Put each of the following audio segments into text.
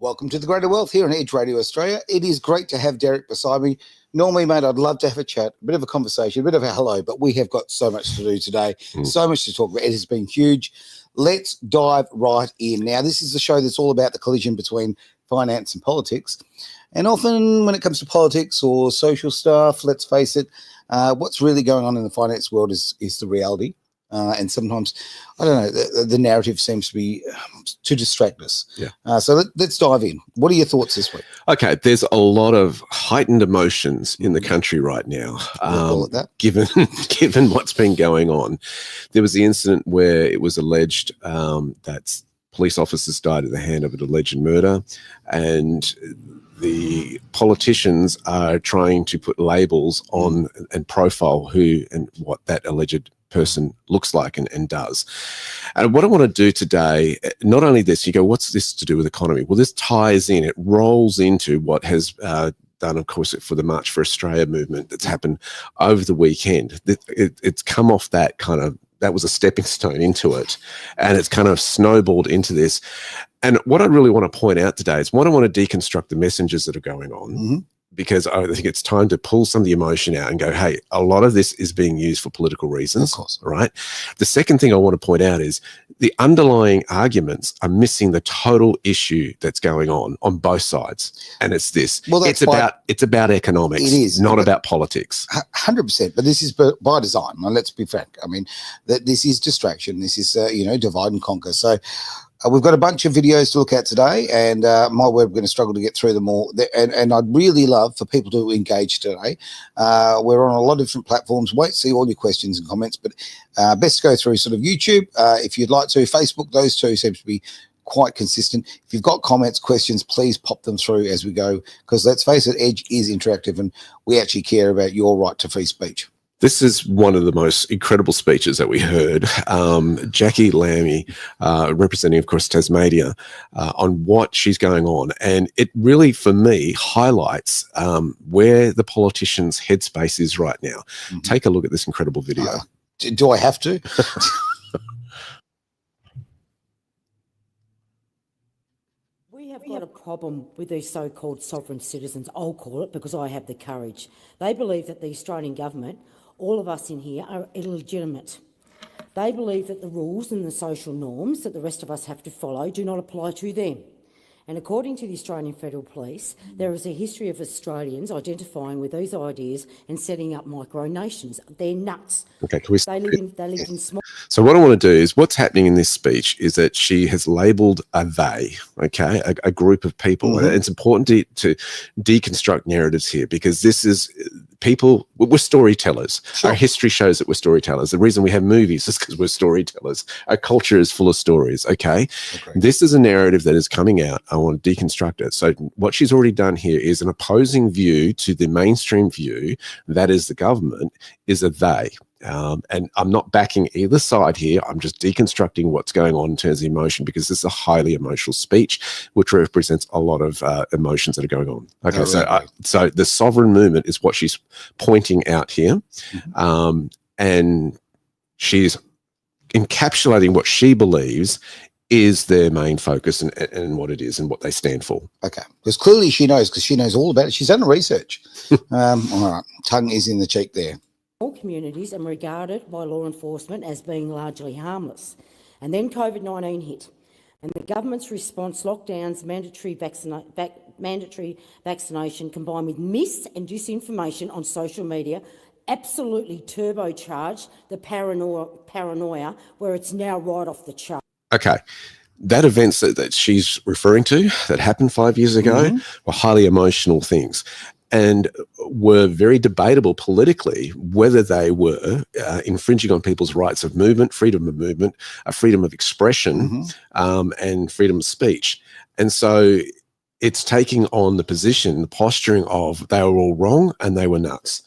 Welcome to the Greater Wealth here on Edge Radio Australia. It is great to have Derek beside me. Normally, mate, I'd love to have a chat, a bit of a conversation, a bit of a hello, but we have got so much to do today, so much to talk about. It has been huge. Let's dive right in. Now, this is a show that's all about the collision between finance and politics. And often when it comes to politics or social stuff, let's face it, what's really going on in the finance world is the reality. And sometimes, I don't know, the narrative seems to be to distract us. Yeah. So let's dive in. What are your thoughts this week? Okay, there's a lot of heightened emotions in the country right now, We'll call it that. given what's been going on. There was the incident where it was alleged that police officers died at the hand of an alleged murder, and the politicians are trying to put labels on and profile who and what that alleged person looks like and does. And what I want to do today, not only this, you go, what's this to do with economy? Well, this ties in, it rolls into what has done, of course, for the March for Australia movement that's happened over the weekend. It's come off that kind of, that was a stepping stone into it, and it's kind of snowballed into this. And what I really want to point out today is, one, I want to deconstruct the messages that are going on, because I think it's time to pull some of the emotion out and go, hey, a lot of this is being used for political reasons, Of course. right? The second thing I want to point out is the underlying arguments are missing the total issue that's going on both sides. And it's this. Well, it's about economics. It is. Not about politics. 100%. But this is by design. Now, let's be frank. I mean, this is distraction. This is, divide and conquer. So we've got a bunch of videos to look at today, and my word, we're going to struggle to get through them all. And I'd really love for people to engage today. We're on a lot of different platforms. Wait to see all your questions and comments, but best to go through sort of YouTube if you'd like to. Facebook, those two seem to be quite consistent. If you've got comments, questions, please pop them through as we go, because let's face it, Edge is interactive, and we actually care about your right to free speech. This is one of the most incredible speeches that we heard. Jackie Lammy, representing, of course, Tasmania, on what she's going on. And it really, for me, highlights where the politicians' headspace is right now. Take a look at this incredible video. Do I have to? We have got a problem with these so-called sovereign citizens, I'll call it, because I have the courage. They believe that the Australian government, all of us in here, are illegitimate. They believe that the rules and the social norms that the rest of us have to follow do not apply to them. And according to the Australian Federal Police, there is a history of Australians identifying with these ideas and setting up micronations. They're nuts. Okay, can we They live in small... So what I want to do is, what's happening in this speech is that she has labelled a they, okay, a group of people. And it's important to deconstruct narratives here, because this is people, we're storytellers. Sure. Our history shows that we're storytellers. The reason we have movies is because we're storytellers. Our culture is full of stories, okay? This is a narrative that is coming out. I want to deconstruct it. So what she's already done here is an opposing view to the mainstream view, that is the government, is a they. And I'm not backing either side here. I'm just deconstructing what's going on in terms of emotion, because this is a highly emotional speech, which represents a lot of emotions that are going on. Okay, so the sovereign movement is what she's pointing out here. And she's encapsulating what she believes is their main focus and what it is and what they stand for. Okay, because clearly she knows, because she knows all about it. She's done the research. All right, tongue is in the cheek there. All communities and regarded by law enforcement as being largely harmless. And then COVID-19 hit, and the government's response, lockdowns, mandatory vaccination combined with mis and disinformation on social media, absolutely turbocharged the paranoia where it's now right off the chart. Okay. That events that she's referring to that happened 5 years ago were highly emotional things, and were very debatable politically whether they were infringing on people's rights of movement, freedom of expression, and freedom of speech. And so it's taking on the position, the posturing of they were all wrong and they were nuts.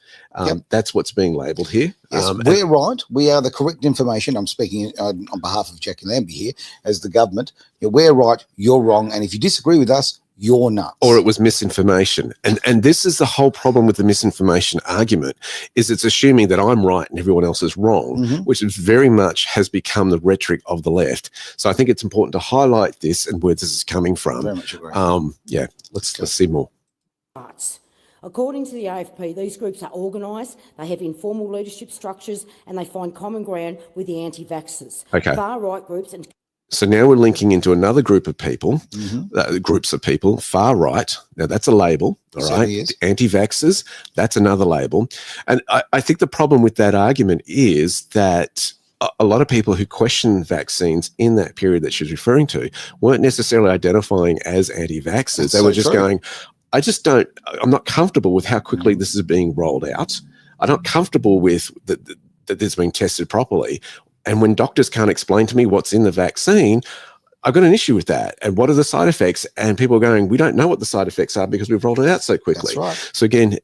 That's what's being labelled here. Yes, we're right. We are the correct information. I'm speaking on behalf of Jackie Lambie here as the government. We're right, you're wrong. And if you disagree with us, you're nuts. Or it was misinformation. And this is the whole problem with the misinformation argument, is it's assuming that I'm right and everyone else is wrong, which is very much has become the rhetoric of the left. So I think it's important to highlight this and where this is coming from. Very much agree. Yeah, let's see more. Rights. According to the AFP, these groups are organised, they have informal leadership structures, and they find common ground with the anti-vaxxers. Okay. Far-right groups and... So now we're linking into another group of people, groups of people, far right. Now that's a label, all right? Anti-vaxxers, that's another label. And I think the problem with that argument is that a lot of people who question vaccines in that period that she's referring to weren't necessarily identifying as anti-vaxxers. They were just going, I'm not comfortable with how quickly this is being rolled out. I'm not comfortable with that this is being tested properly. And when doctors can't explain to me what's in the vaccine, I've got an issue with that. And what are the side effects? And people are going, we don't know what the side effects are because we've rolled it out so quickly. That's right. So again,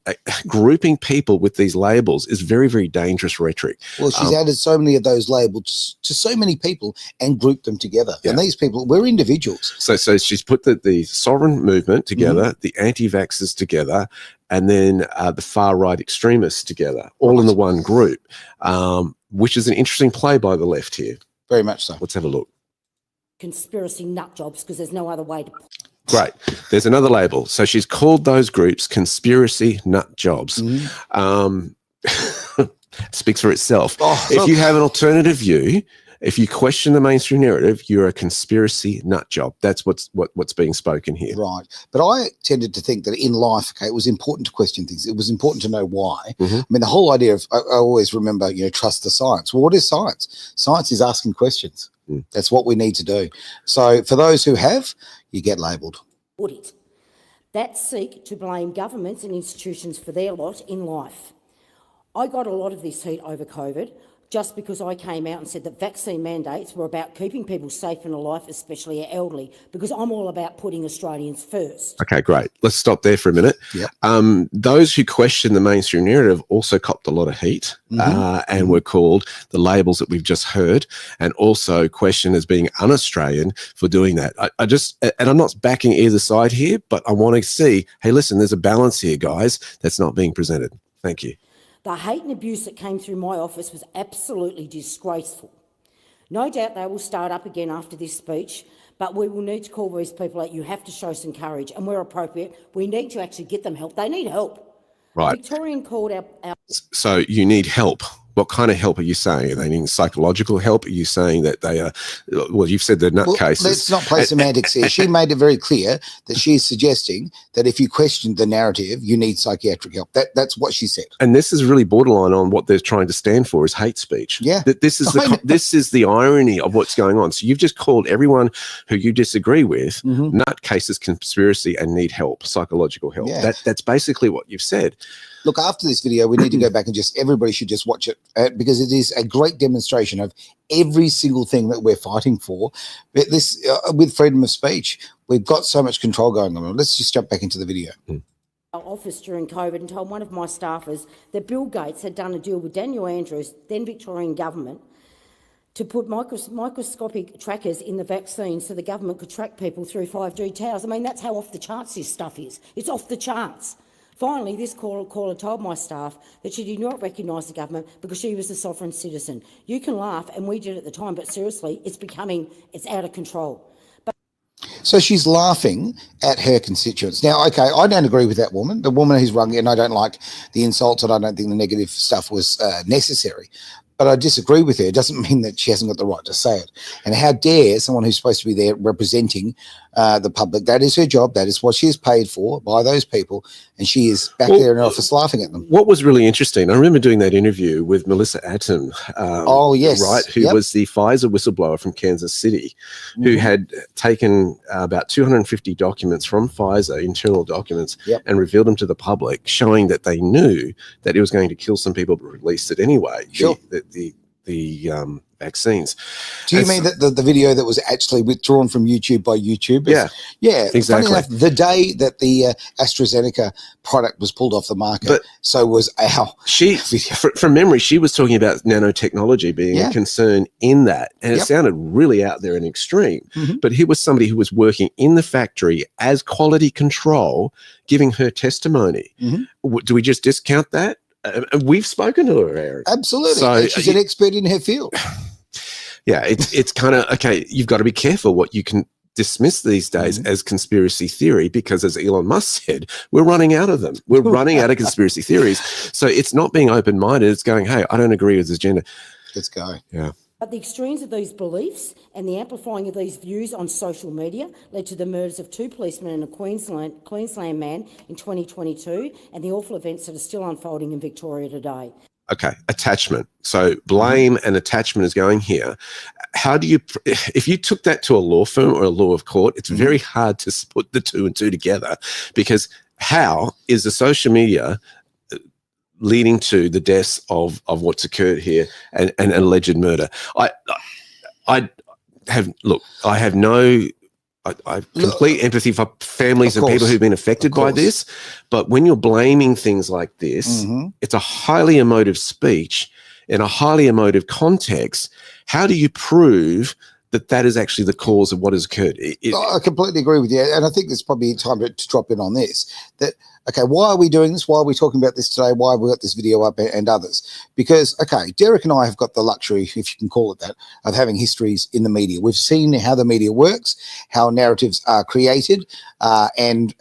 grouping people with these labels is very, very dangerous rhetoric. Well, she's added so many of those labels to so many people and grouped them together. Yeah. And these people, we're individuals. So she's put the sovereign movement together, the anti-vaxxers together, and then the far-right extremists together, all in the one group, which is an interesting play by the left here. Very much so. Let's have a look. Conspiracy nut jobs, because there's no other way to... Great. There's another label. So she's called those groups conspiracy nut jobs. Speaks for itself. If you have an alternative view, if you question the mainstream narrative, you're a conspiracy nut job. That's what's being spoken here. Right. But I tended to think that in life, okay, it was important to question things. It was important to know why. I mean, the whole idea of, I always remember, trust the science. Well, what is science? Science is asking questions. That's what we need to do. So for those who have, you get labelled. Audit that seek to blame governments and institutions for their lot in life. I got a lot of this heat over COVID just because I came out and said that vaccine mandates were about keeping people safe and alive, especially our elderly, because I'm all about putting Australians first. Okay, great. Let's stop there for a minute. Yep. Those who question the mainstream narrative also copped a lot of heat and were called the labels that we've just heard, and also questioned as being un-Australian for doing that. And I'm not backing either side here, but I want to see, hey, listen, there's a balance here, guys, that's not being presented. Thank you. The hate and abuse that came through my office was absolutely disgraceful. No doubt they will start up again after this speech, but we will need to call these people out. You have to show some courage, and where appropriate, we need to actually get them help. They need help. Right. Victorian called our... So you need help. What kind of help are you saying? Are they needing psychological help? Are you saying that they are, well, you've said they're nutcases. Let's not play semantics here. She made it very clear that she's suggesting that if you question the narrative, you need psychiatric help. That's what she said. And this is really borderline on what they're trying to stand for is hate speech. Yeah. This is the irony of what's going on. So you've just called everyone who you disagree with nutcases, conspiracy, and need help, psychological help. Yeah. That's basically what you've said. Look, after this video, we need to go back and everybody should just watch it because it is a great demonstration of every single thing that we're fighting for. But this, with freedom of speech, we've got so much control going on. Let's just jump back into the video. Our office during COVID and told one of my staffers that Bill Gates had done a deal with Daniel Andrews, then Victorian government, to put microscopic trackers in the vaccine so the government could track people through 5G towers. I mean, that's how off the charts this stuff is. It's off the charts. Finally, this caller told my staff that she did not recognise the government because she was a sovereign citizen. You can laugh, and we did at the time, but seriously, it's out of control. So she's laughing at her constituents. Now, okay, I don't agree with that woman. The woman who's rung in, I don't like the insults and I don't think the negative stuff was necessary. But I disagree with her. It doesn't mean that she hasn't got the right to say it. And how dare someone who's supposed to be there representing the public? That is her job. That is what she is paid for by those people. And she is back there in her office laughing at them. What was really interesting, I remember doing that interview with Melissa Atom. Oh, yes. Right, who was the Pfizer whistleblower from Kansas City, who had taken about 250 documents from Pfizer, internal documents, and revealed them to the public, showing that they knew that it was going to kill some people but released it anyway. Sure. The vaccines. Do you And mean that the video that was actually withdrawn from YouTube by YouTubers? Yeah. Yeah. Exactly. Funny enough, the day that the AstraZeneca product was pulled off the market, But- so was our She, video. from memory, she was talking about nanotechnology being Yeah. a concern in that. And it Yep. sounded really out there and extreme. Mhm. But here was somebody who was working in the factory as quality control, giving her testimony. Mhm. Do we just discount that? We've spoken to her, Eric. Absolutely. So, And she's an expert in her field. Yeah, it's kind of, okay, you've got to be careful what you can dismiss these days Mm-hmm. as conspiracy theory, because as Elon Musk said, we're running out of them. We're running out of conspiracy theories. So it's not being open-minded. It's going, hey, I don't agree with this agenda. Let's go. Yeah. But the extremes of these beliefs and the amplifying of these views on social media led to the murders of 2 policemen and a Queensland man in 2022, and the awful events that are still unfolding in Victoria today. Okay, attachment. So blame and attachment is going here. How do you, if you took that to a law firm or a law of court, it's very hard to put the 2 and 2 together, because how is the social media leading to the deaths of what's occurred here and alleged murder? I have no I have complete empathy for families and people who've been affected by this. But when you're blaming things like this, it's a highly emotive speech in a highly emotive context. How do you prove that that is actually the cause of what has occurred? I completely agree with you. And I think there's probably time to drop in on this. That, okay, why are we doing this? Why are we talking about this today? Why have we got this video up and others? Because, okay, Derek and I have got the luxury, if you can call it that, of having histories in the media. We've seen how the media works, how narratives are created, and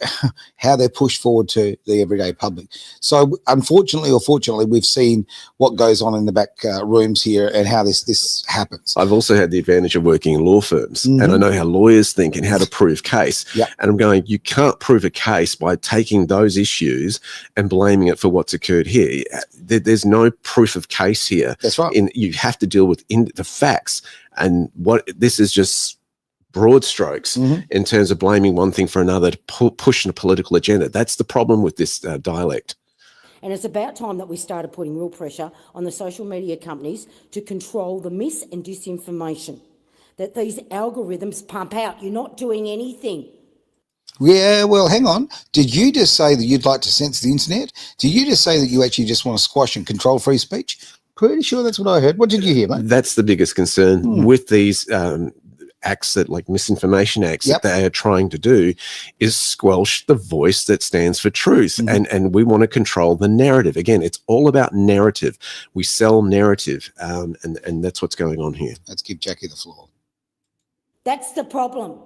how they're pushed forward to the everyday public. So unfortunately or fortunately, we've seen what goes on in the back rooms here and how this happens. I've also had the advantage of working in law firms, and I know how lawyers think and how to prove case. Yep. And I'm going, you can't prove a case by taking those issues and blaming it for what's occurred here. There's no proof of case here. That's right. You have to deal with the facts, and what this is just broad strokes in terms of blaming one thing for another to push a political agenda. That's the problem with this dialect. And it's about time that we started putting real pressure on the social media companies to control the mis and disinformation that these algorithms pump out. You're not doing anything. Yeah, well, hang on. Did you just say that you'd like to censor the internet? Did you just say that you actually just want to squash and control free speech? Pretty sure that's what I heard. What did you hear, mate? That's the biggest concern with these acts, that like misinformation acts that they are trying to do, is squelch the voice that stands for truth. And we want to control the narrative. Again, it's all about narrative. We sell narrative, and that's what's going on here. Let's give Jackie the floor. That's the problem.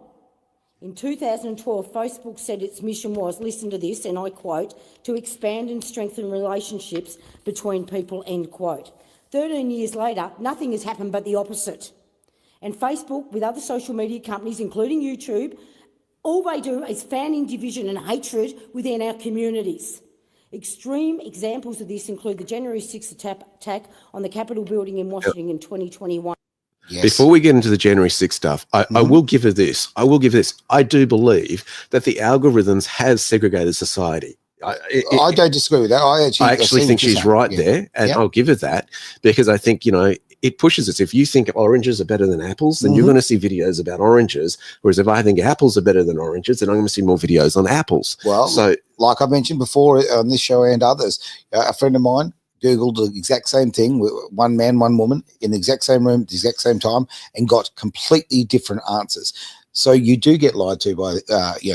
In 2012, Facebook said its mission was, listen to this, and I quote, to expand and strengthen relationships between people, end quote. 13 years later, nothing has happened but the opposite. And Facebook, with other social media companies, including YouTube, all they do is fanning division and hatred within our communities. Extreme examples of this include the January 6th attack on the Capitol building in Washington in 2021. Yes. Before we get into the January 6th stuff, I will give her this. I do believe that the algorithms have segregated society. I don't disagree with that. I actually think she's right there, and I'll give her that, because I think, it pushes us. If you think oranges are better than apples, then you're going to see videos about oranges. Whereas if I think apples are better than oranges, then I'm going to see more videos on apples. Well, so like I mentioned before on this show and others, a friend of mine Googled the exact same thing, with one man, one woman in the exact same room, at the exact same time, and got completely different answers. So you do get lied to by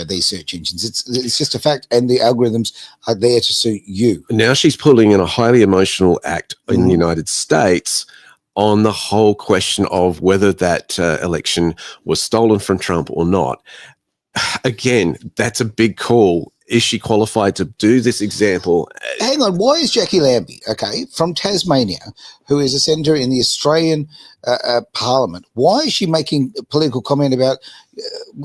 these search engines. It's just a fact, and the algorithms are there to suit you. now she's pulling in a highly emotional act in the United States on the whole question of whether that election was stolen from Trump or not. Again, that's a big call. Is she qualified to do this example? Hang on, why is Jackie Lambie, from Tasmania, who is a senator in the Australian Parliament, why is she making a political comment about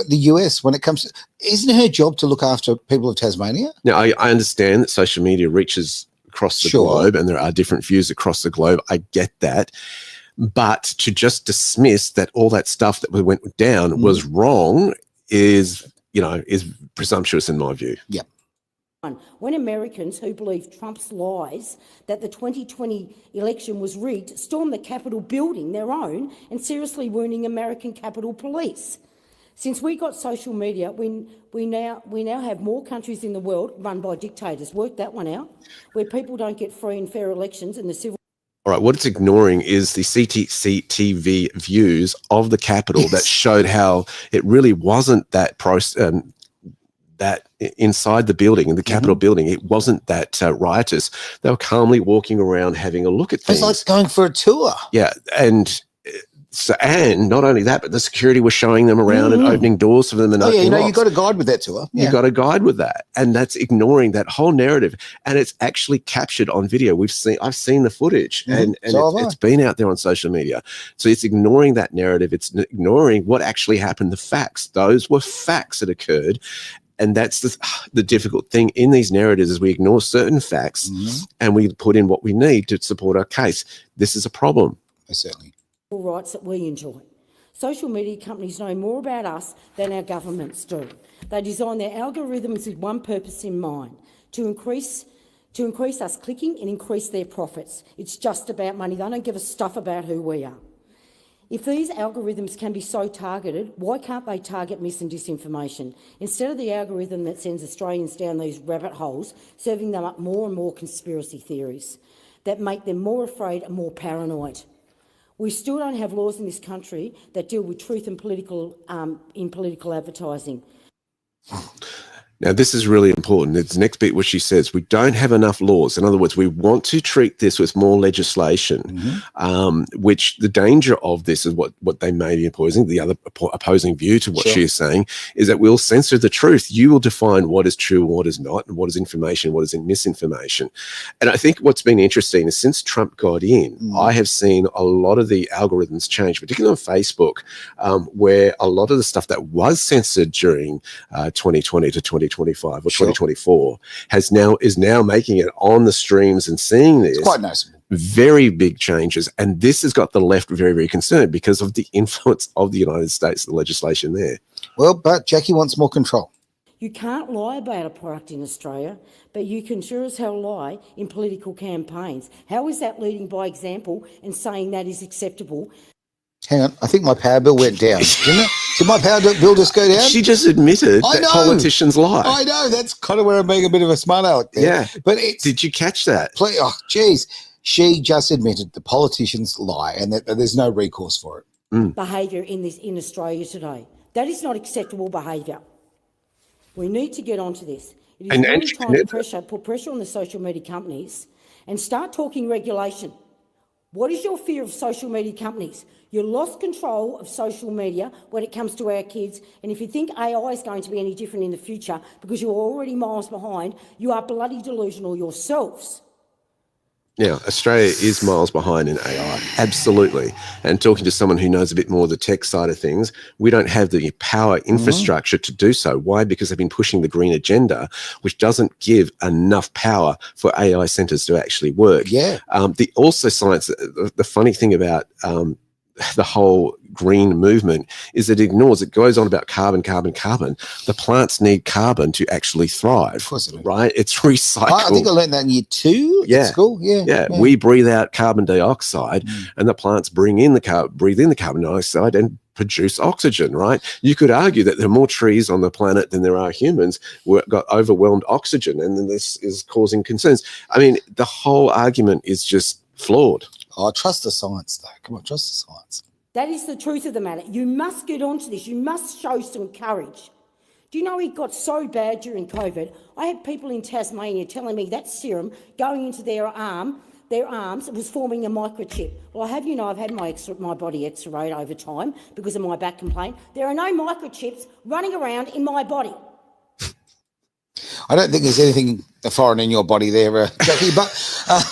the US when it comes to, isn't her job to look after people of Tasmania? Now, I understand that social media reaches across the globe, and there are different views across the globe. I get that. But to just dismiss that all that stuff that went down was wrong is presumptuous in my view. Yeah. When Americans who believe Trump's lies that the 2020 election was rigged stormed the Capitol building, their own, and seriously wounding American Capitol Police. Since we got social media, we now have more countries in the world run by dictators. Work that one out, where people don't get free and fair elections and the civil. All right, what it's ignoring is the CCTV views of the Capitol that showed how it really wasn't that that inside the building, in the Capitol building, it wasn't that riotous. They were calmly walking around having a look at things. It's like going for a tour. Yeah, and not only that, but the security was showing them around and opening doors for them. And you got a guide with that tour. You got a guide with that, and that's ignoring that whole narrative. And it's actually captured on video. I've seen the footage, and it's been out there on social media. So it's ignoring that narrative. It's ignoring what actually happened. The facts. Those were facts that occurred. And that's the difficult thing in these narratives is we ignore certain facts and we put in what we need to support our case. This is a problem. Certainly. Rights that we enjoy. Social media companies know more about us than our governments do. They design their algorithms with one purpose in mind, to increase us clicking and increase their profits. It's just about money. They don't give a stuff about who we are. If these algorithms can be so targeted, why can't they target mis and disinformation? Instead of the algorithm that sends Australians down these rabbit holes, serving them up more and more conspiracy theories that make them more afraid and more paranoid. We still don't have laws in this country that deal with truth and political advertising. Now, this is really important. It's the next bit where she says we don't have enough laws. In other words, we want to treat this with more legislation, which the danger of this is what they may be opposing. The other opposing view to what she is saying is that we'll censor the truth. You will define what is true and what is not, and what is information, what is misinformation. And I think what's been interesting is since Trump got in, I have seen a lot of the algorithms change, particularly on Facebook, where a lot of the stuff that was censored during 2020 to 2025 or 2024 is now making it on the streams and seeing this. It's quite noticeable. Very big changes. And this has got the left very, very concerned because of the influence of the United States, the legislation there. Well, but Jackie wants more control. You can't lie about a product in Australia, but you can sure as hell lie in political campaigns. How is that leading by example and saying that is acceptable? Hang on, I think my power bill went down, didn't it? Did my power bill just go down? She just admitted that politicians lie. I know, that's kind of where I'm being a bit of a smart aleck there. Yeah, but did you catch that? Oh, geez. She just admitted the politicians lie and that there's no recourse for it. Behaviour in Australia today. That is not acceptable behaviour. We need to get onto this. It is really time to put pressure on the social media companies and start talking regulation. What is your fear of social media companies? You lost control of social media when it comes to our kids, and if you think AI is going to be any different in the future because you're already miles behind, you are bloody delusional yourselves. Yeah, Australia is miles behind in AI, absolutely. And talking to someone who knows a bit more of the tech side of things, we don't have the power infrastructure to do so. Why? Because they've been pushing the green agenda, which doesn't give enough power for AI centres to actually work. Yeah. The funny thing about the whole green movement is it goes on about carbon. The plants need carbon to actually thrive. Of course it is. Right? It's recycled. I think I learned that in year 2 at school. Yeah. We breathe out carbon dioxide and the plants breathe in the carbon dioxide and produce oxygen, right? You could argue that there are more trees on the planet than there are humans who got overwhelmed oxygen, and then this is causing concerns. I mean, the whole argument is just flawed. Oh, trust the science, though. Come on, trust the science. That is the truth of the matter. You must get onto this. You must show some courage. Do you know it got so bad during COVID? I had people in Tasmania telling me that serum going into their arms was forming a microchip. Well, I've had my body x-rayed over time because of my back complaint. There are no microchips running around in my body. I don't think there's anything the foreign in your body there, Jackie, but I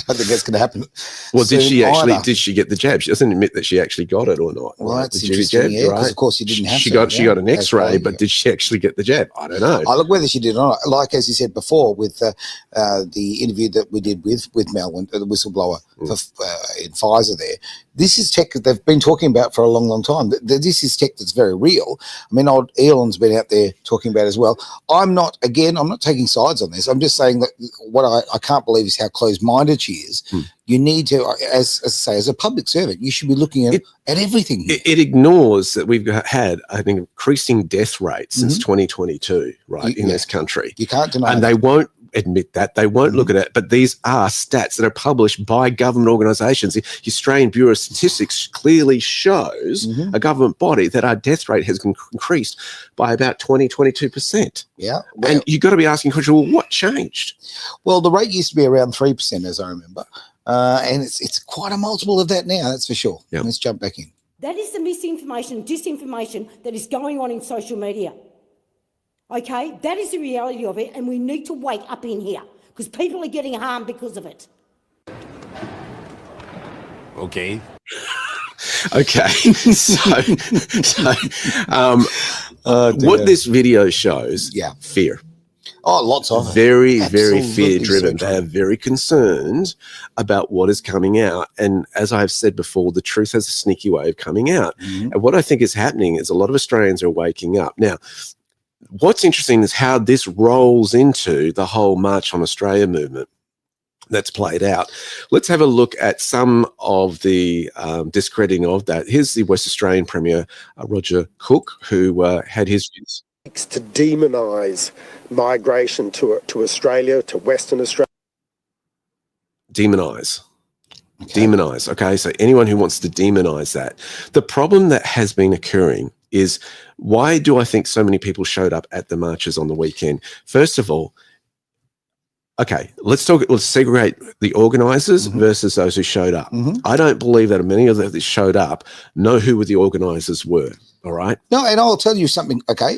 don't think that's going to happen. Well, did she actually? either. Did she get the jab? She doesn't admit that she actually got it or not. Well, right? that's Did you interesting, jab, yeah, because right? of course you didn't have She to. got an That's X-ray, right, but yeah. did she actually get the jab? I don't know. Look, whether she did or not, like as you said before, with the interview that we did with Melvin, the whistleblower in Pfizer there, this is tech that they've been talking about for a long, long time. This is tech that's very real. I mean, old Elon's been out there talking about it as well. I'm not taking sides on this. I'm just saying that what I can't believe is how closed-minded she is. You need to, as I say, as a public servant, you should be looking at everything here. It ignores that we've had an increasing death rate since 2022, right, in this country. You can't deny and that. they won't admit that. They won't look at it. But these are stats that are published by government organisations. The Australian Bureau of Statistics clearly shows, a government body, that our death rate has increased by about 22%. Yeah. And you've got to be asking the question, well, what changed? Well, the rate used to be around 3%, as I remember. And it's quite a multiple of that now, that's for sure. Yep. Let's jump back in. That is the misinformation, disinformation that is going on in social media. Okay, that is the reality of it, and we need to wake up in here because people are getting harmed because of it. Okay. Okay, what this video shows, fear. Oh, lots of it. Very Absolutely fear-driven. so They are very concerned about what is coming out. And as I've said before, the truth has a sneaky way of coming out. And what I think is happening is a lot of Australians are waking up. Now, what's interesting is how this rolls into the whole March on Australia movement that's played out. Let's have a look at some of the discrediting of that. Here's the West Australian Premier, Roger Cook, who had his views. To demonise migration to Australia, to Western Australia. Demonise. Demonise. Okay, so anyone who wants to demonise that. The problem that has been occurring is, why do I think so many people showed up at the marches on the weekend? First of all, okay, let's segregate the organisers versus those who showed up. I don't believe that many of those that showed up know who the organisers were. All right. No, and I'll tell you something. Okay,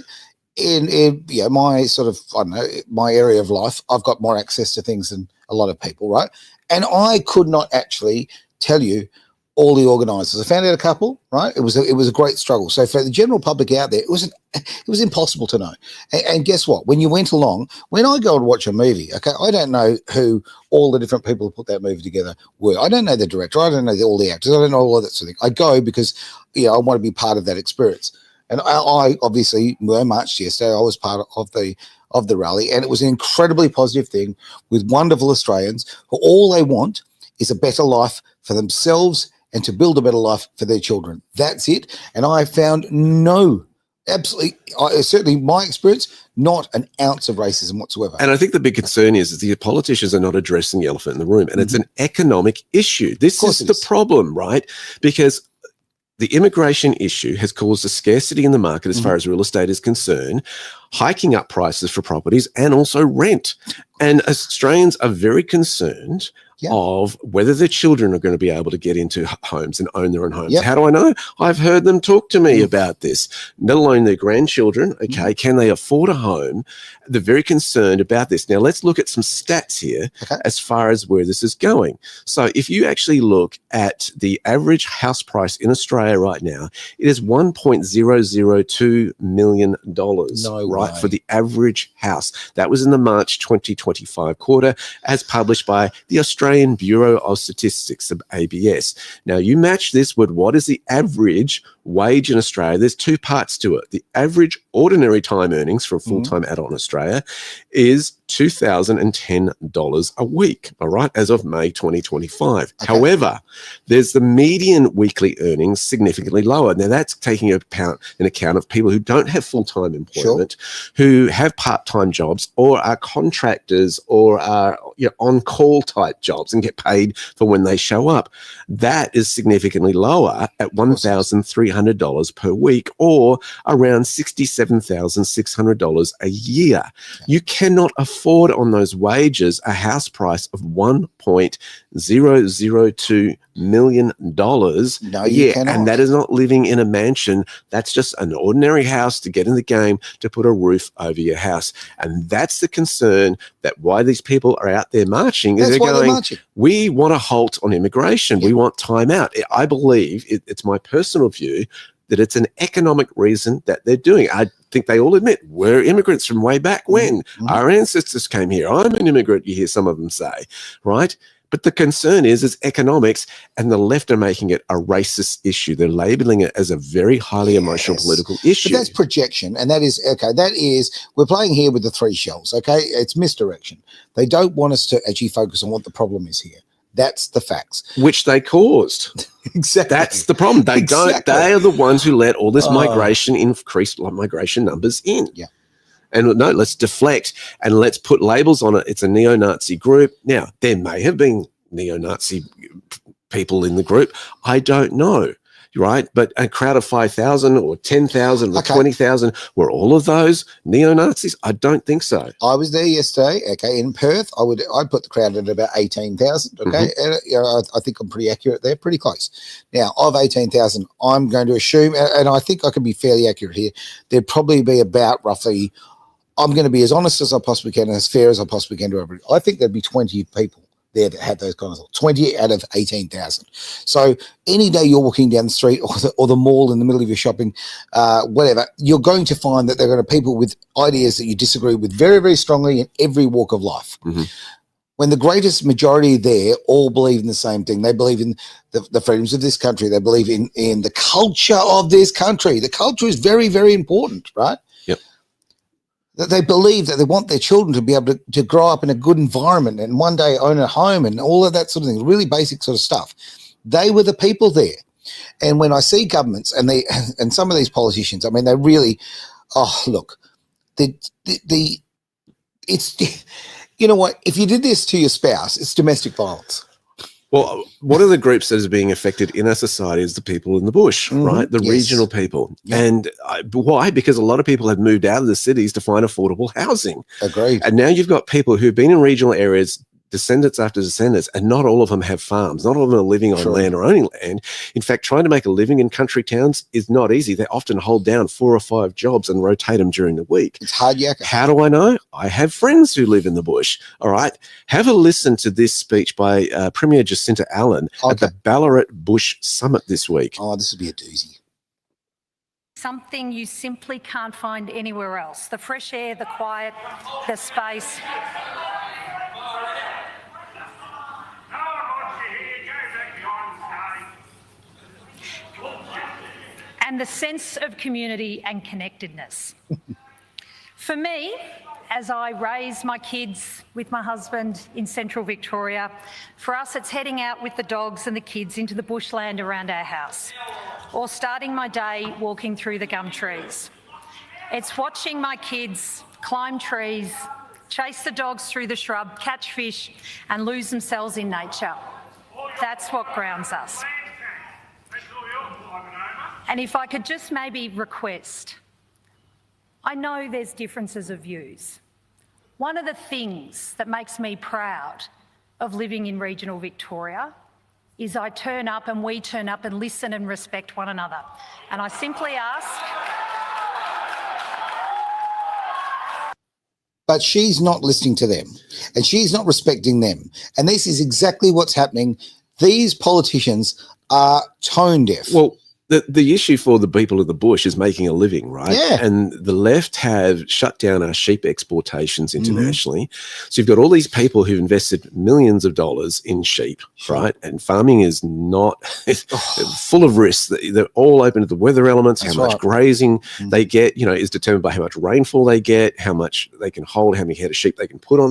in my sort of, I don't know, my area of life, I've got more access to things than a lot of people, right? And I could not actually tell you all the organisers. I found out a couple, right? It was a great struggle. So for the general public out there, it was impossible to know. And guess what? When you went along, when I go and watch a movie, okay, I don't know who all the different people who put that movie together were. I don't know the director. I don't know all the actors. I don't know all of that sort of thing. I go because I want to be part of that experience. And I obviously marched yesterday. I was part of the rally, and it was an incredibly positive thing with wonderful Australians who all they want is a better life for themselves and to build a better life for their children. That's it. And I found certainly my experience, not an ounce of racism whatsoever. And I think the big concern is the politicians are not addressing the elephant in the room, and it's an economic issue. This is the problem, right? Because the immigration issue has caused a scarcity in the market as far as real estate is concerned, hiking up prices for properties and also rent. And Australians are very concerned of whether their children are going to be able to get into homes and own their own homes. How do I know? I've heard them talk to me about this, let alone their grandchildren. Okay, can they afford a home? They're very concerned about this. Now, let's look at some stats here as far as where this is going. So if you actually look at the average house price in Australia right now, it is $1.002 million, right, for the average house. That was in the March 2025 quarter, as published by the Australian Bureau of Statistics, the ABS. Now, you match this with what is the average wage in Australia. There's two parts to it. The average ordinary time earnings for a full-time adult in Australia is $2,010 a week, all right, as of May 2025. However, there's the median weekly earnings significantly lower. Now, that's taking account of people who don't have full-time employment, who have part-time jobs or are contractors or are on-call type jobs and get paid for when they show up. That is significantly lower at $1,300 per week, or around $67,600 a year. You cannot afford afford on those wages a house price of $1.002 million No, a you year. cannot. And that is not living in a mansion. That's just an ordinary house to get in the game, to put a roof over your house. And that's the concern, that why these people are out there marching, is That's they're why they're going, marching. we want a halt on immigration. We want time out. I believe, it's my personal view, that it's an economic reason that they're doing it. I think they all admit we're immigrants from way back when. Our ancestors came here. I'm an immigrant, you hear some of them say, right? But the concern is economics, and the left are making it a racist issue. They're labeling it as a very highly emotional political issue. But that's projection, and that is, okay, that is, we're playing here with the three shells, okay? It's misdirection. They don't want us to actually focus on what the problem is here. That's the facts. Which they caused. Exactly. That's the problem. They Exactly. they are the ones who let all this migration, increased migration numbers in. Yeah. And no, let's deflect and let's put labels on it. It's a neo-Nazi group. Now, there may have been neo-Nazi people in the group. I don't know, right? But a crowd of 5,000 or 10,000 or 20,000, were all of those neo-Nazis? I don't think so. I was there yesterday, okay, in Perth. I'd put the crowd at about 18,000, okay? And, I think I'm pretty accurate there, pretty close. Now, of 18,000, I'm going to assume, and I think I can be fairly accurate here, there'd probably be about roughly, I'm going to be as honest as I possibly can and as fair as I possibly can to everybody. I think there'd be 20 people there that had those kind of thoughts, 20 out of 18,000. So any day you're walking down the street or the mall in the middle of your shopping, whatever, you're going to find that there are going to be people with ideas that you disagree with very, very strongly in every walk of life. When the greatest majority there all believe in the same thing. They believe in the freedoms of this country. They believe in the culture of this country. The culture is very, very important, right? That they believe that they want their children to be able to grow up in a good environment and one day own a home and all of that sort of thing, really basic sort of stuff. They were the people there. And when I see governments and some of these politicians, I mean, they really, look, it's, you know what, if you did this to your spouse, it's domestic violence. Well, one of the groups that is being affected in our society is the people in the bush, right? The regional people. And why? Because a lot of people have moved out of the cities to find affordable housing. Agreed. And now you've got people who've been in regional areas, descendants after descendants, and not all of them have farms. Not all of them are living on land or owning land. In fact, trying to make a living in country towns is not easy. They often hold down 4 or 5 jobs and rotate them during the week. It's hard yakka. How do I know? I have friends who live in the bush. All right. Have a listen to this speech by Premier Jacinta Allen at the Ballarat Bush Summit this week. Oh, this would be a doozy. Something you simply can't find anywhere else. The fresh air, the quiet, the space. And the sense of community and connectedness. For me, as I raise my kids with my husband in central Victoria, for us it's heading out with the dogs and the kids into the bushland around our house, or starting my day walking through the gum trees. It's watching my kids climb trees, chase the dogs through the shrub, catch fish and lose themselves in nature. That's what grounds us. And if I could just maybe request, I know there's differences of views. One of the things that makes me proud of living in regional Victoria is I turn up and we turn up and listen and respect one another. And I simply ask... But she's not listening to them and she's not respecting them. And this is exactly what's happening. These politicians are tone deaf. Well, the issue for the people of the bush is making a living, right? Yeah. And the left have shut down our sheep exportations internationally. So you've got all these people who've invested millions of dollars in sheep, right? And farming is not full of risks. They're all open to the weather elements. How much grazing they get, is determined by how much rainfall they get, how much they can hold, how many head of sheep they can put on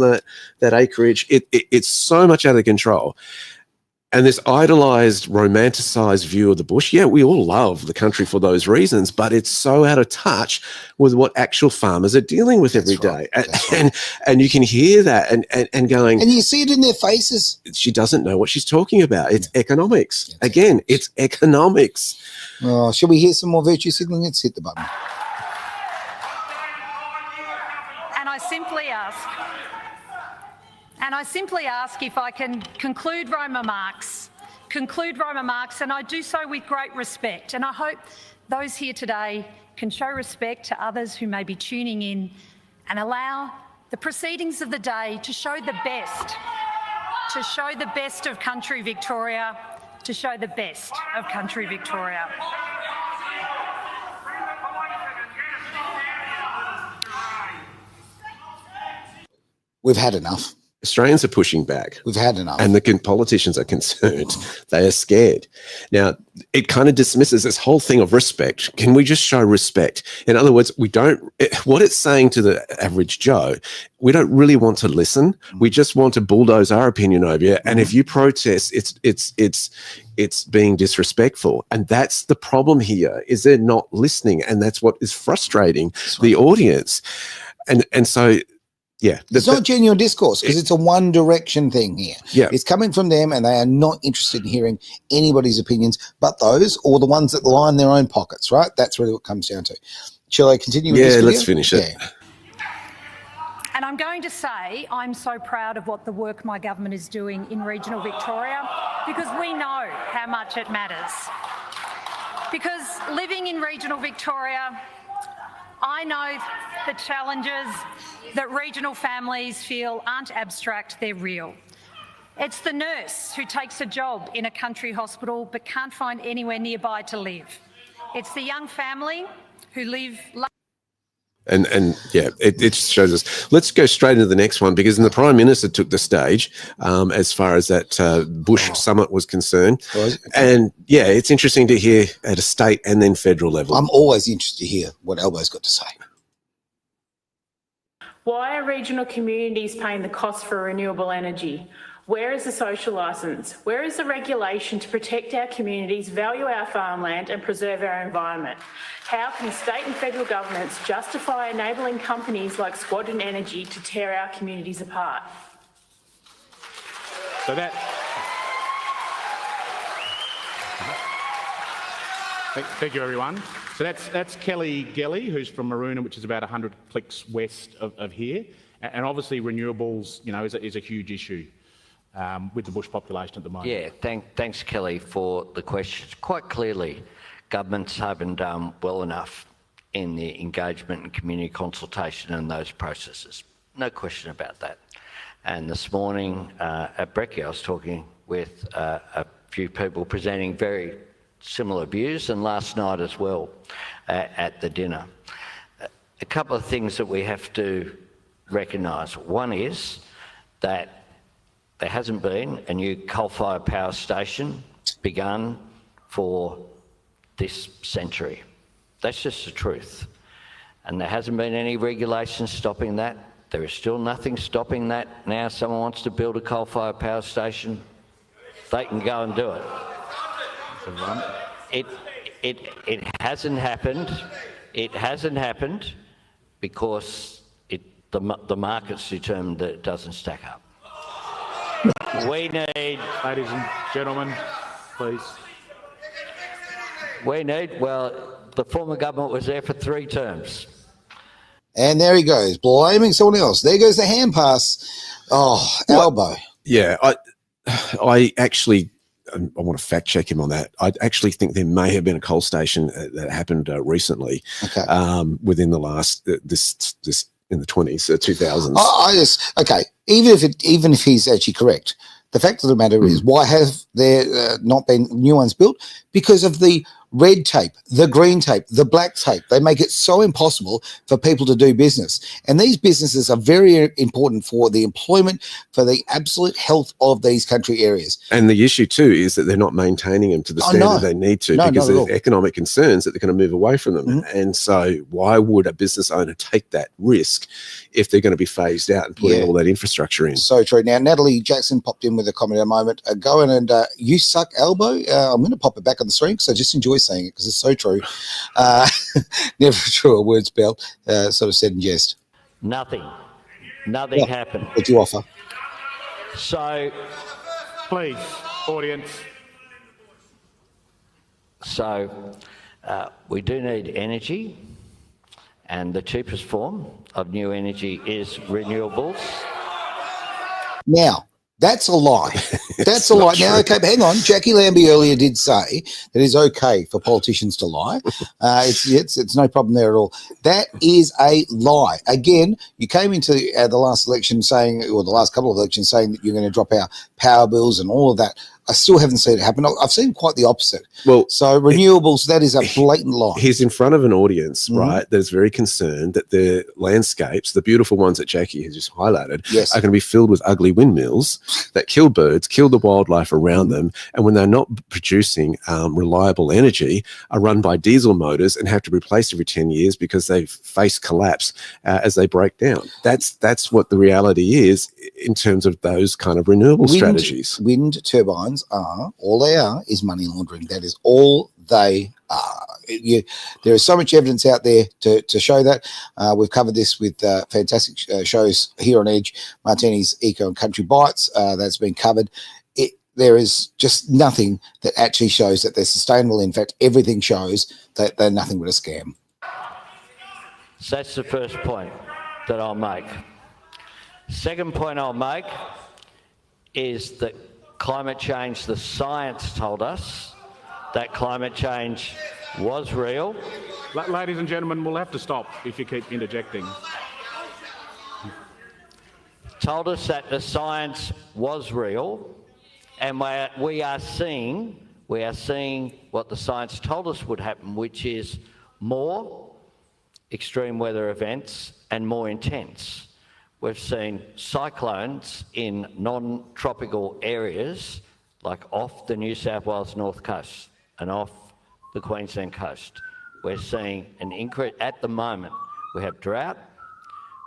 that acreage. It's so much out of control. And this idolized, romanticized view of the bush, we all love the country for those reasons, but it's so out of touch with what actual farmers are dealing with every day. And you can hear that and going... And you see it in their faces. She doesn't know what she's talking about. It's economics. Again, it's economics. Oh, shall we hear some more virtue signaling? Let's hit the button. And and I simply ask if I can conclude my remarks, and I do so with great respect. And I hope those here today can show respect to others who may be tuning in and allow the proceedings of the day to show the best of country Victoria, We've had enough. Australians are pushing back. We've had enough. And the politicians are concerned. They are scared. Now, it kind of dismisses this whole thing of respect. Can we just show respect? In other words, what it's saying to the average Joe, we don't really want to listen. We just want to bulldoze our opinion over you. And if you protest, it's being disrespectful. And that's the problem here, is they're not listening. And that's what is frustrating the audience. And so, yeah. It's not genuine discourse, because it's a one direction thing here. Yeah. It's coming from them, and they are not interested in hearing anybody's opinions but those, or the ones that line their own pockets, right? That's really what it comes down to. Shall I continue with this video? Let's finish it. Yeah. And I'm going to say I'm so proud of what the work my government is doing in regional Victoria, because we know how much it matters. Because living in regional Victoria, I know the challenges that regional families feel aren't abstract, they're real. It's the nurse who takes a job in a country hospital but can't find anywhere nearby to live. It's the young family who live... And yeah, it shows us. Let's go straight into the next one, because the Prime Minister took the stage as far as that Bush summit was concerned. And yeah, it's interesting to hear at a state and then federal level. I'm always interested to hear what Albo's got to say. Why are regional communities paying the cost for renewable energy? Where is the social licence? Where is the regulation to protect our communities, value our farmland and preserve our environment? How can state and federal governments justify enabling companies like Squadron Energy to tear our communities apart? So that... Thank you, everyone. So that's Kelly Gelly, who's from Maroona, which is about 100 clicks west of here. And obviously renewables, is a huge issue with the bush population at the moment. Yeah, thanks, Kelly, for the questions. Quite clearly, governments haven't done well enough in the engagement and community consultation and those processes. No question about that. And this morning at Brekkie, I was talking with a few people presenting very similar views, and last night as well at the dinner. A couple of things that we have to recognise. One is that there hasn't been a new coal-fired power station begun for this century. That's just the truth. And there hasn't been any regulation stopping that. There is still nothing stopping that. Now someone wants to build a coal-fired power station, they can go and do it. It hasn't happened. It hasn't happened because the market's determined that it doesn't stack up. We need... Ladies and gentlemen, please. Well, the former government was there for 3 terms. And there he goes, blaming someone else. There goes the hand pass. Oh, Albo. Yeah, I actually... I want to fact check him on that. I actually think there may have been a coal station that happened recently, within the last this in the 2000s. Okay. Even if he's actually correct, the fact of the matter is, why have there not been new ones built? Because of the red tape, the green tape, the black tape. They make it so impossible for people to do business. And these businesses are very important for the employment, for the absolute health of these country areas. And the issue too is that they're not maintaining them to the standard they need to, because there's economic concerns that they're going to move away from them. And so why would a business owner take that risk if they're going to be phased out and putting all that infrastructure in? So true. Now, Natalie Jackson popped in with a comment in a moment. Go in and you suck, Albo. I'm going to pop it back on the screen because I just enjoy saying it because it's so true. Never true a word spell, sort of said in jest. Nothing happened. What'd you offer? So, please, audience. So, we do need energy, And the cheapest form of new energy is renewables. Now, that's a lie. That's a not lie. Now, true. okay, but hang on. Jackie Lambie earlier did say that it's okay for politicians to lie. It's no problem there at all. That is a lie. Again, you came into the last election saying, or the last couple of elections saying that you're going to drop our power bills and all of that. I still haven't seen it happen. I've seen quite the opposite. Well, So renewables, that is a blatant lie. he's in front of an audience, Mhm. right, that's very concerned that the landscapes, the beautiful ones that Jackie has just highlighted, Yes. are going to be filled with ugly windmills that kill birds, kill the wildlife around them, and when they're not producing reliable energy, are run by diesel motors and have to be replaced every 10 years because they face collapse as they break down. That's what the reality is in terms of those kind of renewable strategies. Wind turbines are, all they are is money laundering. That is all they are. There is so much evidence out there to show that. We've covered this with fantastic shows here on Edge, Martini's Eco and Country Bites. That's been covered. There is just nothing that actually shows that they're sustainable. In fact, everything shows that they're nothing but a scam. So that's the first point that I'll make. Second point I'll make is that climate change, the science told us that climate change was real. Ladies and gentlemen, we'll have to stop if you keep interjecting. Told us that the science was real, and we are seeing what the science told us would happen, which is more extreme weather events and more intense. We've seen cyclones in non-tropical areas, like off the New South Wales North Coast and off the Queensland coast. We're seeing an increase. At the moment, we have drought,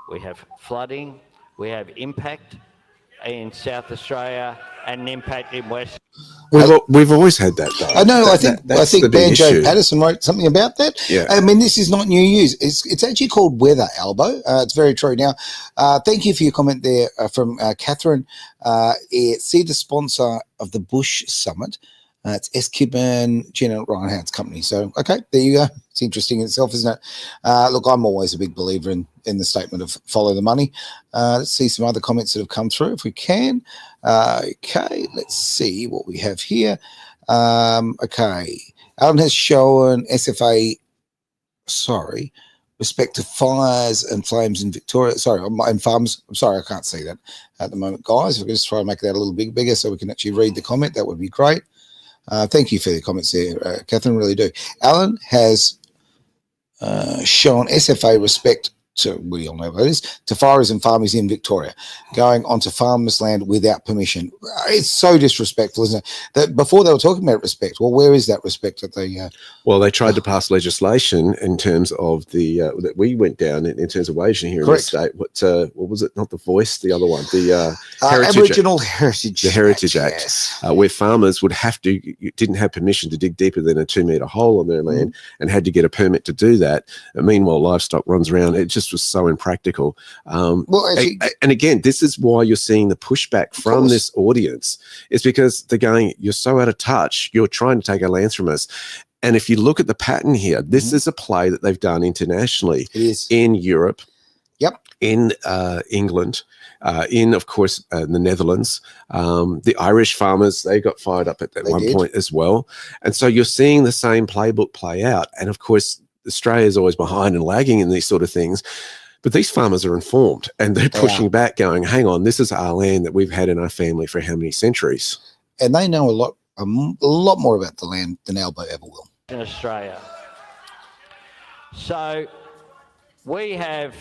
we have flooding, we have impact in South Australia and an impact in West. We've always had that, though. I know. I think That's the big Banjo issue. Patterson wrote something about that. Yeah. I mean, this is not new news. It's actually called weather, Albo. It's very true. Now, thank you for your comment there from Catherine. See the sponsor of the Bush Summit. It's S-Kib and Jenna Reinhardt's company. So, okay, there you go. It's interesting in itself, isn't it? Look, I'm always a big believer in the statement of follow the money. Let's see some other comments that have come through if we can. Okay, let's see what we have here. Okay, Alan has shown SFA, respect to fires and flames in Victoria. And farms. I'm sorry, I can't see that at the moment, guys. If we just try to make that a little bit bigger so we can actually read the comment, that would be great. Thank you for the comments there, Catherine, really do. Alan has shown SFA respect to, we all know what it is, to farmers and farmers in Victoria, going onto farmers' land without permission. It's so disrespectful, isn't it? That before they were talking about respect. Well, where is that respect that they... Well, they tried to pass legislation in terms of the that we went down in terms of waging here Correct. in the state. What was it? Not the Voice, the other one, the Heritage Aboriginal Heritage the Heritage Act, yes. where farmers would have to, didn't have permission to dig deeper than a 2-metre hole on their land and had to get a permit to do that. And meanwhile, livestock runs around. It just was so impractical. Well, actually, and again, this is why you're seeing the pushback from course. this audience. It's because they're going, you're so out of touch. You're trying to take our lands from us. And if you look at the pattern here, this is a play that they've done internationally it is. in Europe, Yep. in England, in, of course, the Netherlands. The Irish farmers, they got fired up at that They one did. point as well. And so you're seeing the same playbook play out. And of course, Australia is always behind and lagging in these sort of things. But these farmers are informed and they're pushing back, going, hang on, this is our land that we've had in our family for how many centuries? And they know a lot more about the land than Albo ever will. In Australia. So we have,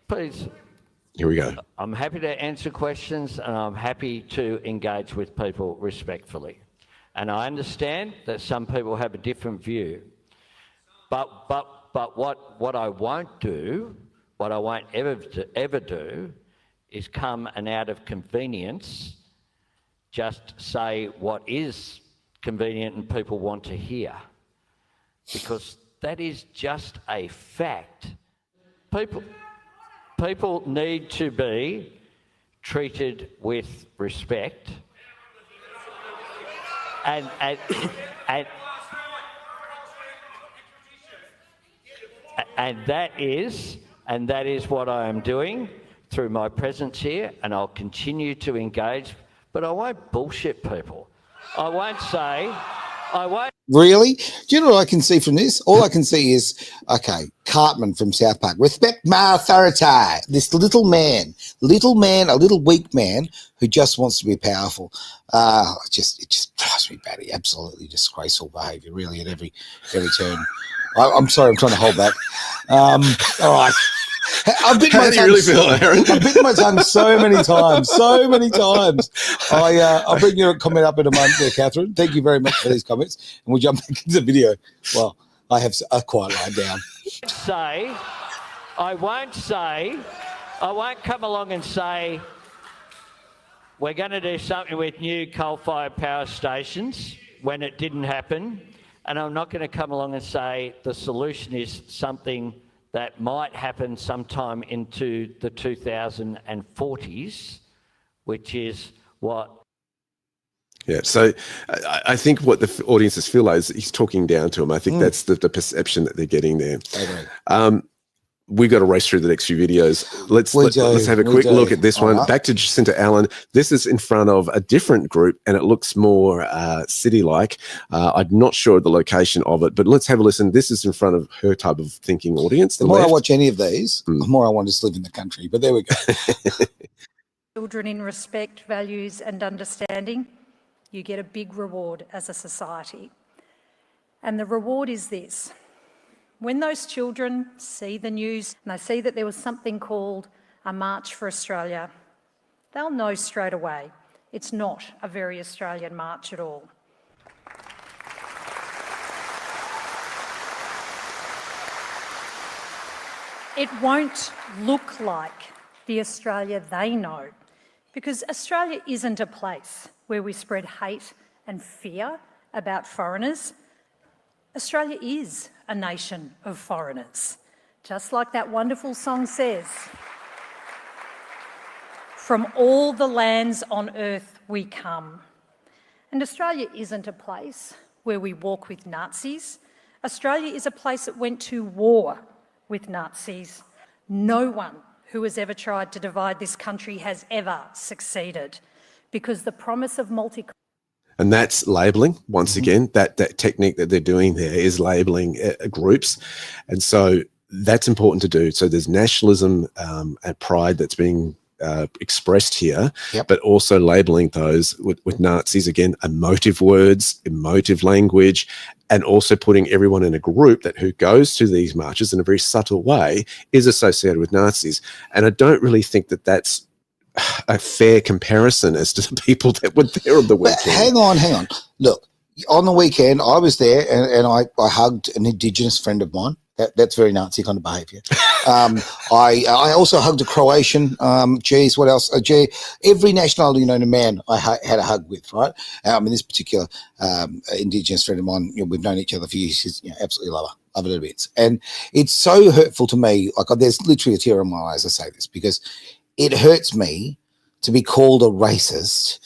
please, Here we go. I'm happy to answer questions and I'm happy to engage with people respectfully. And I understand that some people have a different view. But what I won't do, what I won't ever do, is come and out of convenience just say what is convenient and people want to hear, because that is just a fact. People need to be treated with respect, And that is what I am doing through my presence here, and I'll continue to engage, but I won't bullshit people. I won't. Really? Do you know what I can see from this? All I can see is, okay, Cartman from South Park. Respect my authority. This little man, a little weak man who just wants to be powerful. It just drives me batty. Absolutely disgraceful behaviour, really, at every turn. I'm sorry, I'm trying to hold back. All right. I've bitten my tongue. Really feel, Aaron? I've bitten my tongue so many times. I'll bring your comment up in a moment there, Catherine. Thank you very much for these comments. And we'll jump back into the video. Well, I have a quiet lie down. I won't come along and say, we're going to do something with new coal-fired power stations when it didn't happen. And I'm not going to come along and say the solution is something that might happen sometime into the 2040s, which is what... Yeah, so I think what the audiences feel like is he's talking down to them. I think that's the perception that they're getting there. Okay. We've got to race through the next few videos. Let's have a quick look at this one. Right. Back to Jacinta Allen. This is in front of a different group, and it looks more city-like. I'm not sure of the location of it, but let's have a listen. This is in front of her type of thinking audience. The more I watch any of these, the more I want to just live in the country. But there we go. Children in respect, values and understanding, you get a big reward as a society. And the reward is this. When those children see the news and they see that there was something called a March for Australia, they'll know straight away it's not a very Australian march at all. It won't look like the Australia they know, because Australia isn't a place where we spread hate and fear about foreigners. Australia is a nation of foreigners, just like that wonderful song says. From all the lands on earth we come. And Australia isn't a place where we walk with Nazis. Australia is a place that went to war with Nazis. No one who has ever tried to divide this country has ever succeeded, because the promise of multiculturalism. And that's labelling, once again, that technique that they're doing there is labelling groups. And so that's important to do. So there's nationalism and pride that's being expressed here, but also labelling those with Nazis, again, emotive words, emotive language, and also putting everyone in a group that who goes to these marches in a very subtle way is associated with Nazis. And I don't really think that that's a fair comparison as to the people that were there on the weekend. But hang on. Look, on the weekend, I was there and I hugged an Indigenous friend of mine. That's very Nazi kind of behaviour. I also hugged a Croatian. What else? Every nationality known to man I had a hug with, right? This particular Indigenous friend of mine, we've known each other for years. She's absolutely love her to bits. And it's so hurtful to me. Like, there's literally a tear in my eyes, I say this, because it hurts me to be called a racist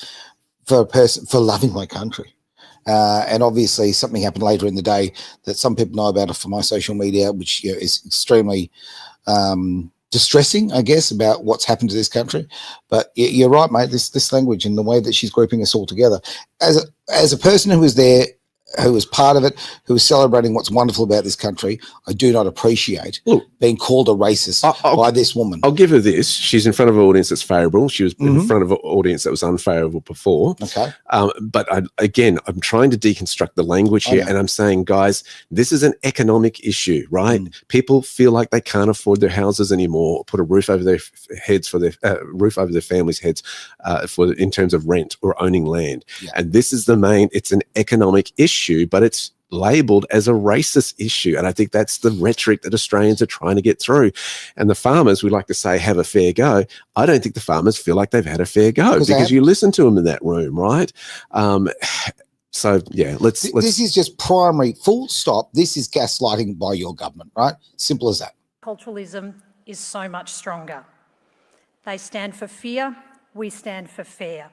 for a person for loving my country. And obviously something happened later in the day that some people know about from my social media, which is extremely distressing, I guess, about what's happened to this country. But you're right, mate, this language and the way that she's grouping us all together. As a person who was there, who was part of it, who was celebrating what's wonderful about this country, I do not appreciate being called a racist by this woman. I'll give her this. She's in front of an audience that's favourable. She was in front of an audience that was unfavourable before. Okay. But I'm trying to deconstruct the language here, and I'm saying, guys, this is an economic issue, right? People feel like they can't afford their houses anymore, put a roof over their heads for their roof over their families' heads in terms of rent or owning land. And this is it's an economic issue, but it's labelled as a racist issue. And I think that's the rhetoric that Australians are trying to get through. And the farmers, we like to say, have a fair go. I don't think the farmers feel like they've had a fair go because you listen to them in that room, right? So, yeah, let's... This is just primary, full stop. This is gaslighting by your government, right? Simple as that. Culturalism is so much stronger. They stand for fear, we stand for fair.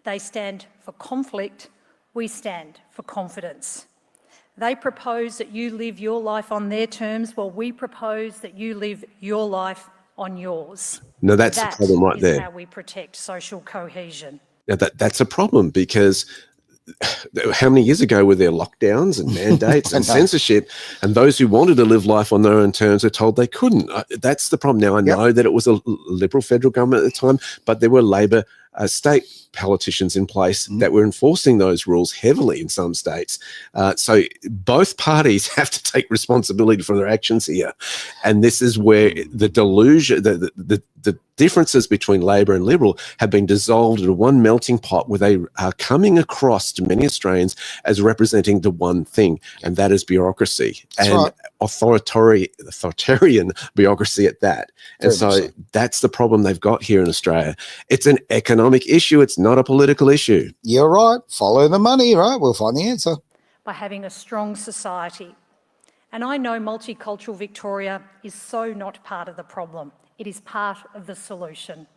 They stand for conflict, we stand for confidence. They propose that you live your life on their terms, while we propose that you live your life on yours. No, that's the problem right there. That is how we protect social cohesion. Now that's a problem, because how many years ago were there lockdowns and mandates and censorship, and those who wanted to live life on their own terms were told they couldn't? That's the problem. Now, I know that it was a Liberal federal government at the time, but there were Labor state politicians in place that were enforcing those rules heavily in some states. So both parties have to take responsibility for their actions here. And this is where the delusion, the differences between Labor and Liberal have been dissolved into one melting pot, where they are coming across to many Australians as representing the one thing, and that is bureaucracy. That's and right. authoritarian bureaucracy at that. And so that's the problem they've got here in Australia. It's an economic issue. It's not a political issue. You're right. Follow the money, right? We'll find the answer. By having a strong society. And I know multicultural Victoria is so not part of the problem. It is part of the solution.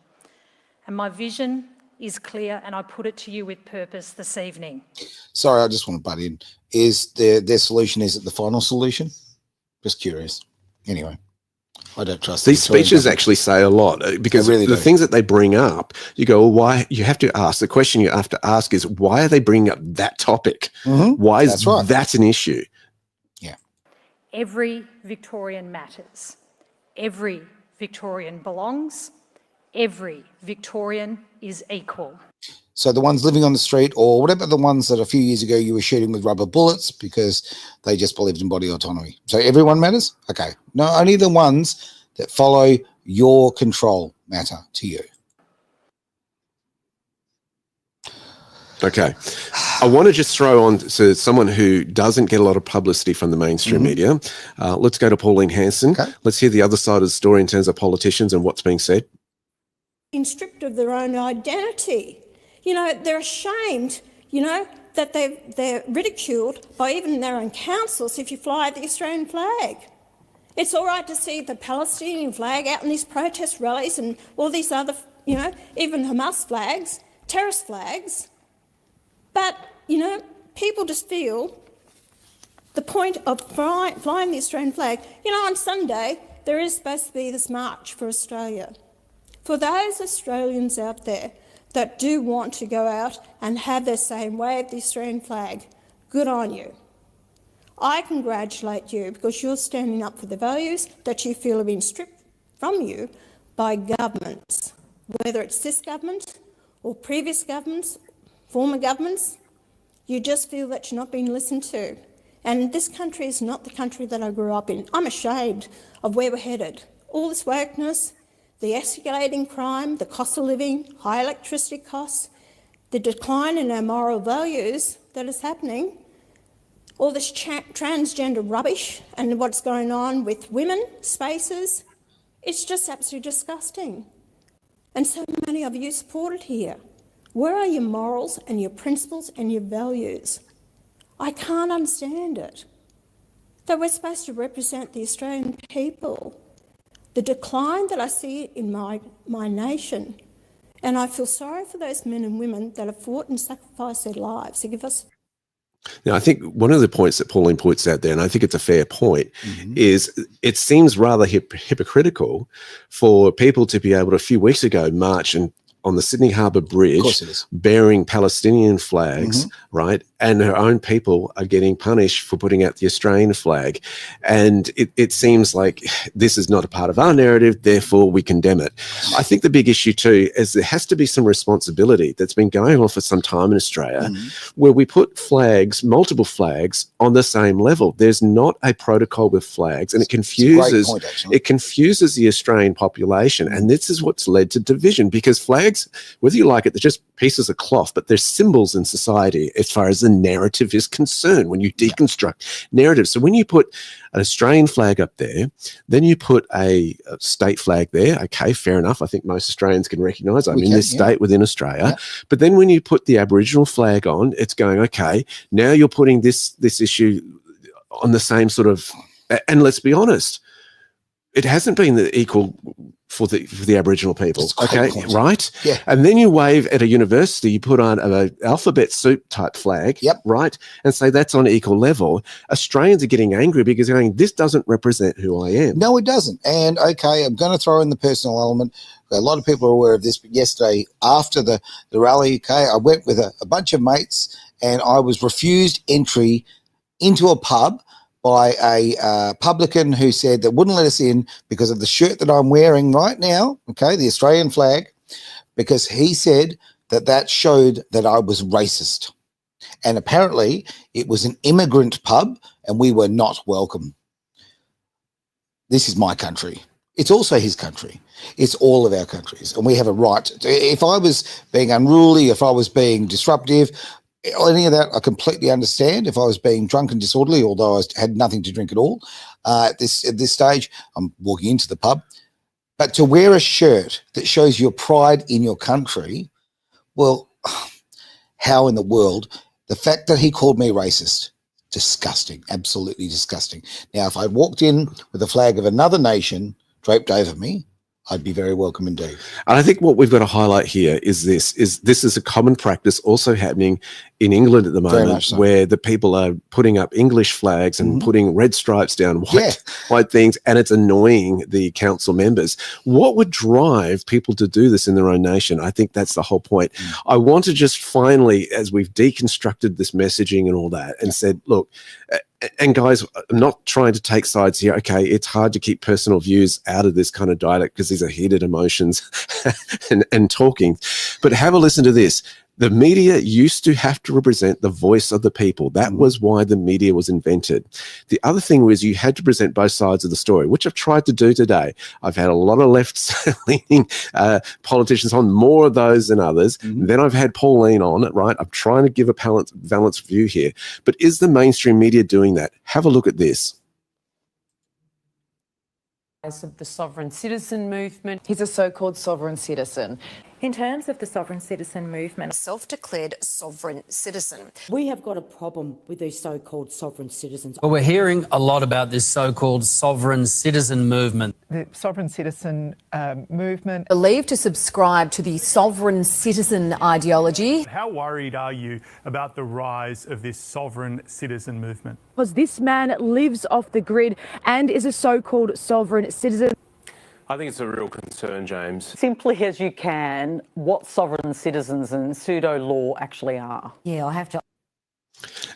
And my vision is clear, and I put it to you with purpose this evening. Sorry, I just want to butt in. Is their solution, is it the final solution? Just curious. Anyway, I don't trust these speeches actually say a lot, because really the do. things that they bring up, you go, well, why? You have to ask, the question you have to ask is, why are they bringing up that topic? Why is that an issue? Yeah. Every Victorian matters. Every Victorian belongs. Every Victorian is equal. So the ones living on the street, or whatever, the ones that a few years ago you were shooting with rubber bullets because they just believed in body autonomy. So everyone matters? Okay. No, only the ones that follow your control matter to you. Okay. I want to just throw on to someone who doesn't get a lot of publicity from the mainstream media. Let's go to Pauline Hanson. Okay. Let's hear the other side of the story in terms of politicians and what's being said. Been stripped of their own identity. You know, they're ashamed, you know, that they're ridiculed by even their own councils if you fly the Australian flag. It's all right to see the Palestinian flag out in these protest rallies and all these other, you know, even Hamas flags, terrorist flags. But, you know, people just feel the point of flying the Australian flag. You know, on Sunday, there is supposed to be this march for Australia. For those Australians out there that do want to go out and have their say and wave the Australian flag, good on you. I congratulate you, because you're standing up for the values that you feel have been stripped from you by governments, whether it's this government or previous governments, former governments. You just feel that you're not being listened to. And this country is not the country that I grew up in. I'm ashamed of where we're headed. All this wokeness, the escalating crime, the cost of living, high electricity costs, the decline in our moral values that is happening, all this transgender rubbish and what's going on with women, spaces, it's just absolutely disgusting. And so many of you support it here. Where are your morals and your principles and your values? I can't understand it. That we're supposed to represent the Australian people. The decline that I see in my nation, and I feel sorry for those men and women that have fought and sacrificed their lives to give us. Now, I think one of the points that Pauline puts out there, and I think it's a fair point, is it seems rather hypocritical for people to be able to, a few weeks ago, march and on the Sydney Harbour Bridge bearing Palestinian flags, right? And her own people are getting punished for putting out the Australian flag. And it seems like this is not a part of our narrative, therefore we condemn it. I think the big issue too is there has to be some responsibility that's been going on for some time in Australia where we put flags, multiple flags, on the same level. There's not a protocol with flags, and it confuses the Australian population. And this is what's led to division, because flags, whether you like it, they're just pieces of cloth, but they're symbols in society as far as the narrative is concerned when you deconstruct narrative. So when you put an Australian flag up there, then you put a state flag there. Okay, fair enough. I think most Australians can recognise I'm in this state within Australia. But then when you put the Aboriginal flag on, it's going, okay, now you're putting this issue on the same sort of, and let's be honest, it hasn't been the equal for the Aboriginal people. That's a great Okay, point. right? Yeah. And then you wave at a university, you put on an alphabet soup type flag, Yep. right? And say that's on equal level. Australians are getting angry because they're going, this doesn't represent who I am. No, it doesn't. And okay, I'm going to throw in the personal element. A lot of people are aware of this, but yesterday after the rally, okay, I went with a bunch of mates and I was refused entry into a pub by a publican who said that wouldn't let us in because of the shirt that I'm wearing right now, okay, the Australian flag, because he said that showed that I was racist. And apparently it was an immigrant pub and we were not welcome. This is my country. It's also his country. It's all of our countries. And we have a right. If I was being unruly, if I was being disruptive, any of that, I completely understand. If I was being drunk and disorderly, although I had nothing to drink at all, at this stage, I'm walking into the pub. But to wear a shirt that shows your pride in your country, well, how in the world? The fact that he called me racist, disgusting, absolutely disgusting. Now, if I walked in with a flag of another nation draped over me, I'd be very welcome indeed. And I think what we've got to highlight here is this is a common practice also happening in England at the Very moment, much so. where the people are putting up English flags and putting red stripes down white things, and it's annoying the council members. What would drive people to do this in their own nation? I think that's the whole point. I want to just finally, as we've deconstructed this messaging and all that, and said, look, and guys, I'm not trying to take sides here. Okay, it's hard to keep personal views out of this kind of dialect because these are heated emotions and talking. But have a listen to this. The media used to have to represent the voice of the people. That was why the media was invented. The other thing was you had to present both sides of the story, which I've tried to do today. I've had a lot of left-leaning politicians on, more of those than others. Then I've had Pauline on it, right? I'm trying to give a balanced view here. But is the mainstream media doing that? Have a look at this. Of the sovereign citizen movement. He's a so-called sovereign citizen. In terms of the sovereign citizen movement, self-declared sovereign citizen. We have got a problem with these so-called sovereign citizens. Well, we're hearing a lot about this so-called sovereign citizen movement. The sovereign citizen movement. Believed to subscribe to the sovereign citizen ideology. How worried are you about the rise of this sovereign citizen movement? Because this man lives off the grid and is a so-called sovereign citizen. I think it's a real concern, James. Simply as you can, what sovereign citizens and pseudo-law actually are. Yeah, I have to.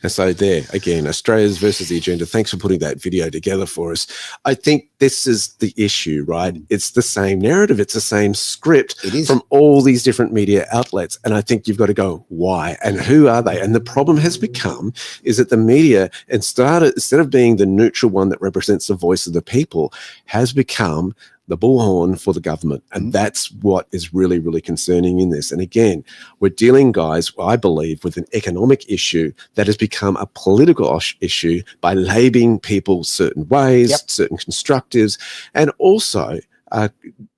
And so there, again, Australia's versus the agenda. Thanks for putting that video together for us. I think this is the issue, right? It's the same narrative. It's the same script from all these different media outlets. And I think you've got to go, why? And who are they? And the problem has become is that the media, instead of being the neutral one that represents the voice of the people, has become the bullhorn for the government. And that's what is really, really concerning in this. And again, we're dealing, guys, I believe, with an economic issue that has become a political issue by labeling people certain ways, certain constructives, and also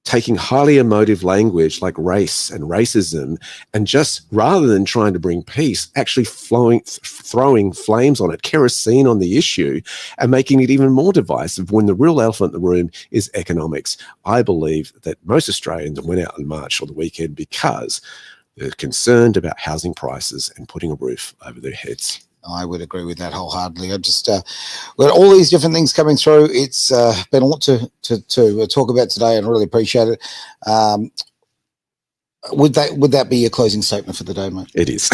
taking highly emotive language like race and racism, and just rather than trying to bring peace, actually throwing flames on it, kerosene on the issue, and making it even more divisive when the real elephant in the room is economics. I believe that most Australians went out in March or the weekend because they're concerned about housing prices and putting a roof over their heads. I would agree with that wholeheartedly. I just we've got all these different things coming through. It's been a lot to talk about today, and I really appreciate it. Would that be your closing statement for the day, mate? It is.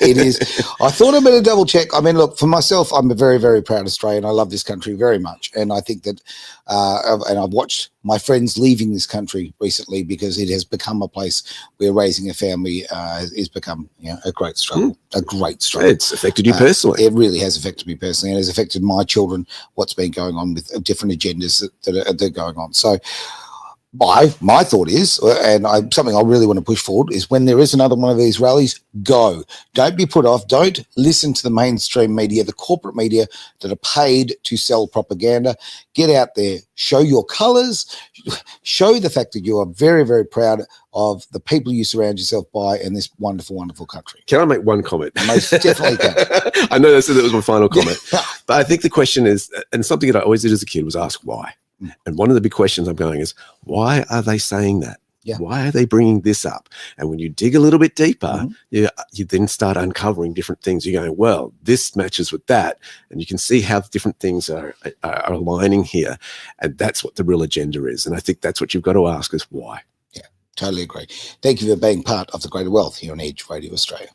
It is. I thought I'd better double check. I mean, look, for myself, I'm a very, very proud Australian. I love this country very much. And I think that, and I've watched my friends leaving this country recently because it has become a place where raising a family has become, a great struggle, a great struggle. It's affected you personally. It really has affected me personally, and has affected my children, what's been going on with different agendas that are going on. So, my thought is, and something I really want to push forward, is when there is another one of these rallies, go. Don't be put off. Don't listen to the mainstream media, the corporate media that are paid to sell propaganda. Get out there, show your colours, show the fact that you are very, very proud of the people you surround yourself by in this wonderful, wonderful country. Can I make one comment? Most definitely can. I know that was my final comment. But I think the question is, and something that I always did as a kid was ask why. And one of the big questions I'm going is, why are they saying that? Yeah. Why are they bringing this up? And when you dig a little bit deeper, you then start uncovering different things. You're going, well, this matches with that. And you can see how different things are aligning here. And that's what the real agenda is. And I think that's what you've got to ask is why. Yeah, totally agree. Thank you for being part of the Greater Wealth here on Edge Radio Australia.